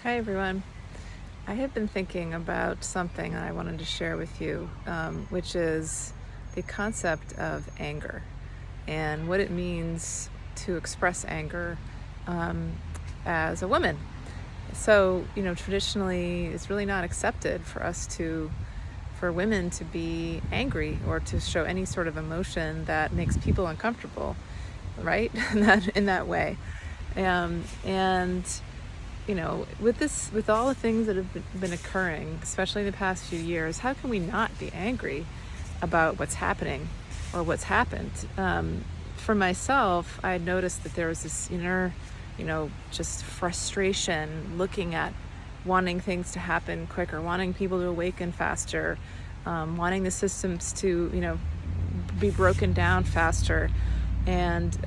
Hi everyone. I have been thinking about something I wanted to share with you, which is the concept of anger and what it means to express anger as a woman. So, traditionally, it's really not accepted for women to be angry or to show any sort of emotion that makes people uncomfortable, right? in that way. And with all the things that have been occurring, especially in the past few years, how can we not be angry about what's happening or what's happened? For myself, I noticed that there was this inner, just frustration looking at wanting things to happen quicker, wanting people to awaken faster, wanting the systems to, be broken down faster. And,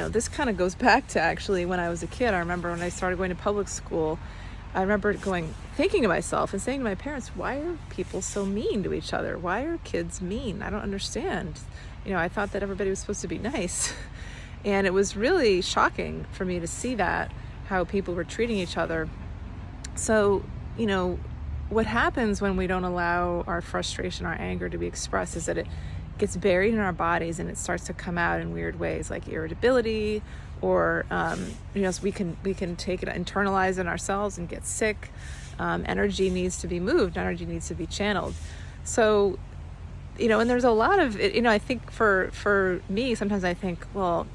this kind of goes back to actually when I was a kid. I remember when I started going to public school, I remember thinking to myself and saying to my parents, why are people so mean to each other? Why are kids mean? I don't understand. I thought that everybody was supposed to be nice. And it was really shocking for me to see that, how people were treating each other. So, what happens when we don't allow our frustration, our anger to be expressed is that it gets buried in our bodies and it starts to come out in weird ways like irritability or so we can take it, internalize it ourselves and get sick. Energy needs to be moved, energy needs to be channeled. So and there's a lot of it. I think for me, sometimes I think, well,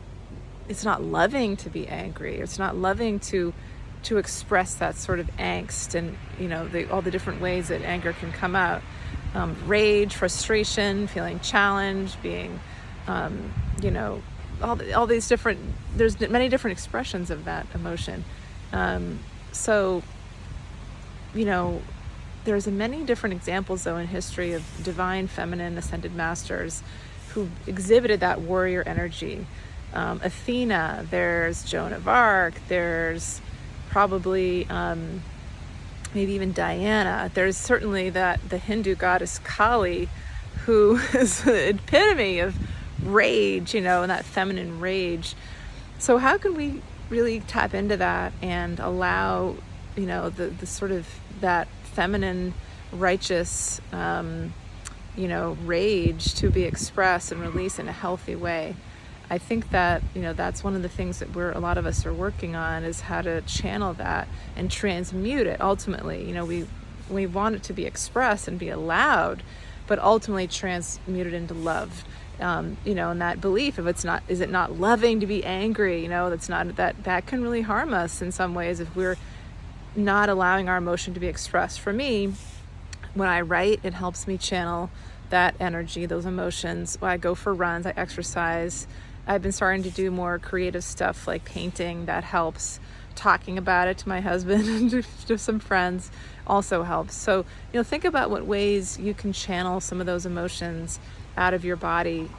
it's not loving to be angry. It's not loving to express that sort of angst and all the different ways that anger can come out. Rage, frustration, feeling challenged, being, all these different, there's many different expressions of that emotion. So, there's many different examples though in history of divine feminine ascended masters who exhibited that warrior energy. Athena, there's Joan of Arc, there's probably, maybe even Diana. There's certainly the Hindu goddess Kali, who is the epitome of rage, and that feminine rage. So how can we really tap into that and allow, the sort of that feminine, righteous, rage to be expressed and released in a healthy way? I think that, that's one of the things that a lot of us are working on, is how to channel that and transmute it. Ultimately, we want it to be expressed and be allowed, but ultimately transmute it into love. And that belief of is it not loving to be angry? That can really harm us in some ways if we're not allowing our emotion to be expressed. For me, when I write, it helps me channel that energy, those emotions. When I go for runs, I exercise. I've been starting to do more creative stuff like painting. That helps. Talking about it to my husband and to some friends also helps. So, think about what ways you can channel some of those emotions out of your body.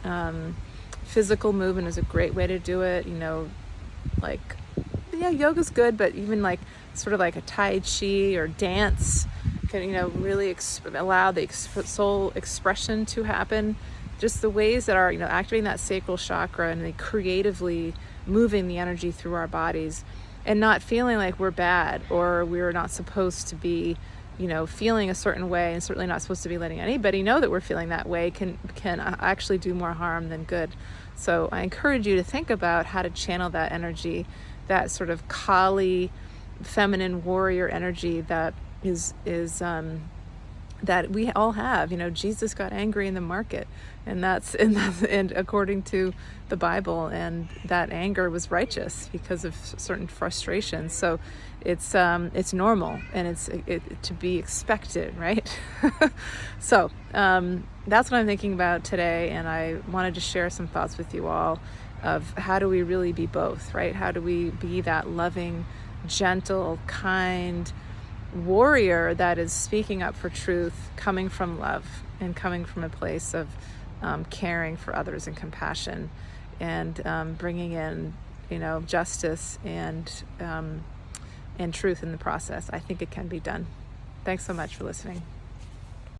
Physical movement is a great way to do it. Yoga's good, but even like sort of like a Tai Chi or dance can, really allow the soul expression to happen. Just the ways that are, activating that sacral chakra and creatively moving the energy through our bodies and not feeling like we're bad or we're not supposed to be, feeling a certain way, and certainly not supposed to be letting anybody know that we're feeling that way can actually do more harm than good. So I encourage you to think about how to channel that energy, that sort of Kali, feminine warrior energy that is that we all have. Jesus got angry in the market, and and according to the Bible, and that anger was righteous because of certain frustrations. So it's normal, and it's to be expected, right? So that's what I'm thinking about today, and I wanted to share some thoughts with you all of how do we really be both, right? How do we be that loving, gentle, kind warrior that is speaking up for truth, coming from love and coming from a place of caring for others and compassion, and bringing in justice and truth in the process. I think it can be done. Thanks so much for listening.